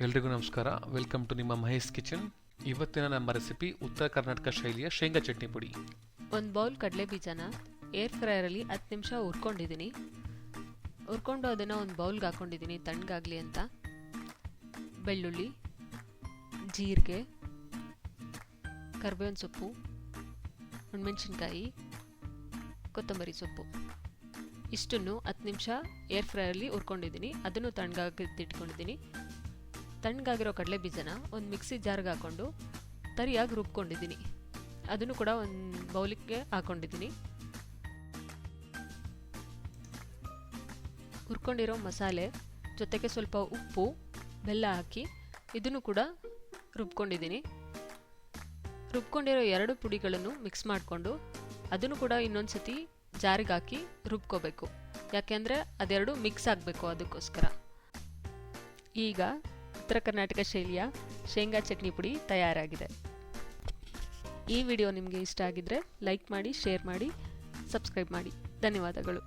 ಎಲ್ರಿಗೂ ನಮಸ್ಕಾರ. Welcome to ನಿಮ್ಮ ಮಹೇಶ್ ಕಿಚನ್. ಇವತ್ತಿನ ನಮ್ಮ ರೆಸಿಪಿ ಉತ್ತರ ಕರ್ನಾಟಕ ಶೈಲಿಯ ಶೇಂಗಾ ಚಟ್ನಿ ಪುಡಿ. ಒಂದು ಬೌಲ್ ಕಡಲೆ ಬೀಜನ ಏರ್ ಫ್ರೈಯರಲ್ಲಿ 10 ನಿಮಿಷ ಹುರ್ಕೊಂಡಿದ್ದೀನಿ. ಹುರ್ಕೊಂಡು ಅದನ್ನು ಒಂದು ಬೌಲ್ಗೆ ಹಾಕ್ಕೊಂಡಿದ್ದೀನಿ ತಣ್ಣಗಾಗಲಿ ಅಂತ. ಬೆಳ್ಳುಳ್ಳಿ, ಜೀರಿಗೆ, ಕರಿಬೇವಿನ ಸೊಪ್ಪು, ಒಣಮೆಣಸಿನ್ಕಾಯಿ, ಕೊತ್ತಂಬರಿ ಸೊಪ್ಪು ಇಷ್ಟನ್ನು 10 ನಿಮಿಷ ಏರ್ ಫ್ರೈಯಲ್ಲಿ ಹುರ್ಕೊಂಡಿದ್ದೀನಿ. ಅದನ್ನು ತಣ್ಣಗಾಗಿಟ್ಟಿಟ್ಕೊಂಡಿದ್ದೀನಿ. ತಣ್ಣಗಾಗಿರೋ ಕಡಲೆ ಬೀಜನ ಒಂದು ಮಿಕ್ಸಿ ಜಾರ್ಗೆ ಹಾಕ್ಕೊಂಡು ತರಿಯಾಗಿ ರುಬ್ಕೊಂಡಿದ್ದೀನಿ. ಅದನ್ನು ಕೂಡ ಒಂದು ಬೌಲಿಗೆ ಹಾಕ್ಕೊಂಡಿದ್ದೀನಿ. ಹುರ್ಕೊಂಡಿರೋ ಮಸಾಲೆ ಜೊತೆಗೆ ಸ್ವಲ್ಪ ಉಪ್ಪು, ಬೆಲ್ಲ ಹಾಕಿ ಇದನ್ನು ಕೂಡ ರುಬ್ಕೊಂಡಿದ್ದೀನಿ. ರುಬ್ಕೊಂಡಿರೋ 2 ಪುಡಿಗಳನ್ನು ಮಿಕ್ಸ್ ಮಾಡಿಕೊಂಡು ಅದನ್ನು ಕೂಡ ಇನ್ನೊಂದು ಸತಿ ಜಾರಿಗೆ ಹಾಕಿ ರುಬ್ಕೋಬೇಕು. ಯಾಕೆಂದರೆ ಅದೆರಡು ಮಿಕ್ಸ್ ಆಗಬೇಕು, ಅದಕ್ಕೋಸ್ಕರ. ಈಗ ಉತ್ತರ ಕರ್ನಾಟಕ ಶೈಲಿಯ ಶೇಂಗಾ ಚಟ್ನಿ ಪುಡಿ ತಯಾರಾಗಿದೆ. ಈ ವಿಡಿಯೋ ನಿಮಗೆ ಇಷ್ಟ ಆಗಿದ್ರೆ ಲೈಕ್ ಮಾಡಿ, ಶೇರ್ ಮಾಡಿ, ಸಬ್ಸ್ಕ್ರೈಬ್ ಮಾಡಿ. ಧನ್ಯವಾದಗಳು.